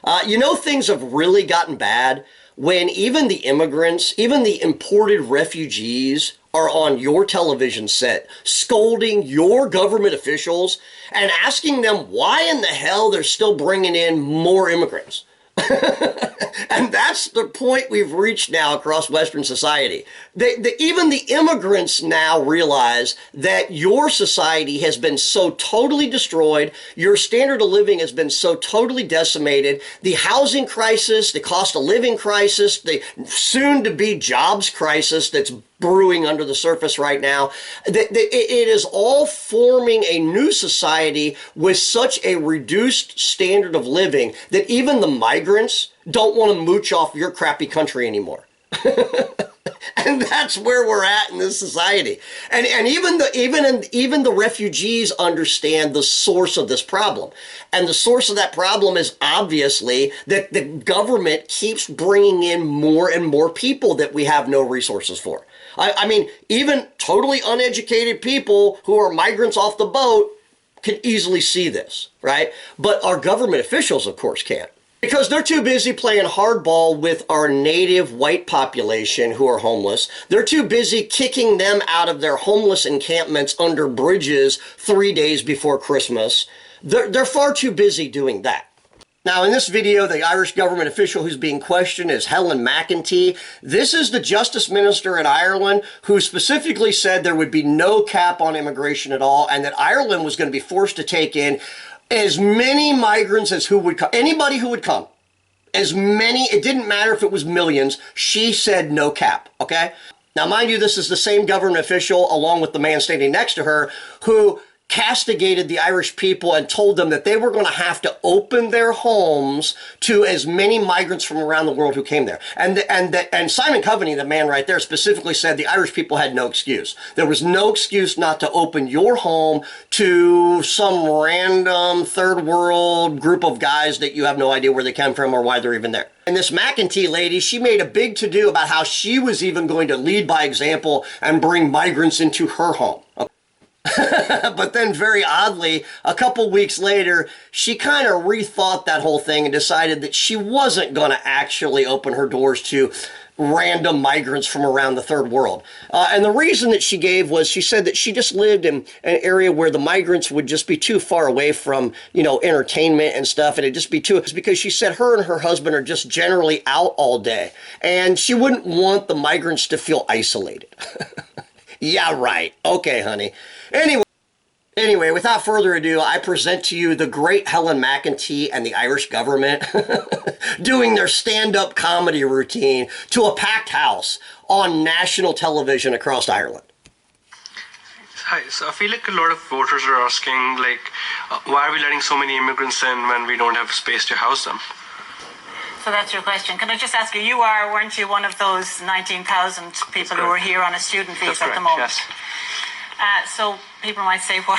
Things have really gotten bad when even the immigrants, even the imported refugees are on your television set scolding your government officials and asking them why in the hell they're still bringing in more immigrants. And that's the point we've reached now across Western society. Even the immigrants now realize that your society has been so totally destroyed, your standard of living has been so totally decimated, the housing crisis, the cost of living crisis, the soon-to-be jobs crisis that's brewing under the surface right now. It is all forming a new society with such a reduced standard of living that even the migrants don't want to mooch off your crappy country anymore. And that's where we're at in this society. And even the refugees understand the source of this problem. And the source of that problem is obviously that the government keeps bringing in more and more people that we have no resources for. I mean, even totally uneducated people who are migrants off the boat can easily see this, right? But our government officials, of course, can't. Because they're too busy playing hardball with our native white population who are homeless. They're too busy kicking them out of their homeless encampments under bridges 3 days before Christmas. They're far too busy doing that. Now, in this video, the Irish government official who's being questioned is Helen McEntee. This is the Justice Minister in Ireland who specifically said there would be no cap on immigration at all and that Ireland was going to be forced to take in as many migrants as who would come, anybody who would come, as many, it didn't matter if it was millions, she said no cap, okay? Now, mind you, this is the same government official, along with the man standing next to her, who castigated the Irish people and told them that they were going to have to open their homes to as many migrants from around the world who came there. And Simon Coveney, the man right there, specifically said the Irish people had no excuse. There was no excuse not to open your home to some random third world group of guys that you have no idea where they come from or why they're even there. And this McEntee lady, she made a big to-do about how she was even going to lead by example and bring migrants into her home. But then very oddly, a couple weeks later, she kind of rethought that whole thing and decided that she wasn't going to actually open her doors to random migrants from around the third world. And the reason that she gave was she said that she just lived in an area where the migrants would just be too far away from, entertainment and stuff. And it'd just be too, it's because she said her and her husband are just generally out all day. And she wouldn't want the migrants to feel isolated. Yeah, right. Okay, honey. Anyway, without further ado, I present to you the great Helen McEntee and the Irish government doing their stand-up comedy routine to a packed house on national television across Ireland. Hi, so I feel like a lot of voters are asking, why are we letting so many immigrants in when we don't have space to house them? So that's your question. Can I just ask you, weren't you one of those 19,000 people who are here on a student visa at the moment? Yes. So people might say, why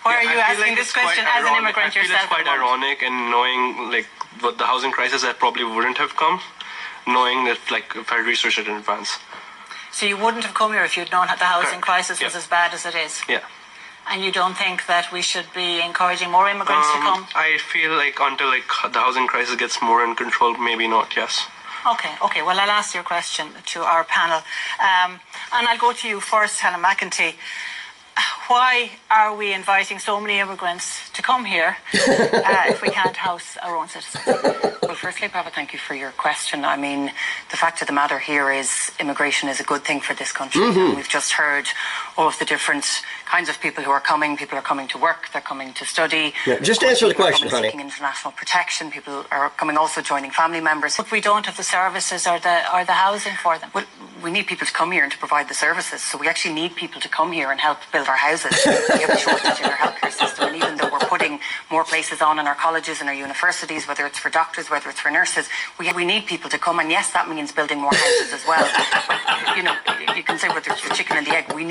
are you asking this question as an immigrant yourself? I feel it's quite ironic, and knowing what the housing crisis that probably wouldn't have come, knowing that if I researched it in advance. So you wouldn't have come here if you'd known that the housing crisis was as bad as it is? Yeah. And you don't think that we should be encouraging more immigrants to come? I feel until the housing crisis gets more in control, maybe not, yes. Okay. Well, I'll ask your question to our panel. And I'll go to you first, Helen McEntee. Why are we inviting so many immigrants to come here if we can't house our own citizens? Well, firstly, Barbara, thank you for your question. I mean, the fact of the matter here is immigration is a good thing for this country. And we've just heard all of the different kinds of people who are coming. People are coming to work. They're coming to study. Yeah, just answer the question, honey. Seeking international protection. People are coming also joining family members. But we don't have the services or the housing for them. Well, we need people to come here and to provide the services. So we actually need people to come here and help build our houses. We have a shortage in our healthcare system, and even though we're putting more places on in our colleges and our universities, whether it's for doctors, whether it's for nurses, we need people to come. And yes, that means building more houses as well. But, you can say whether it's the chicken and the egg. We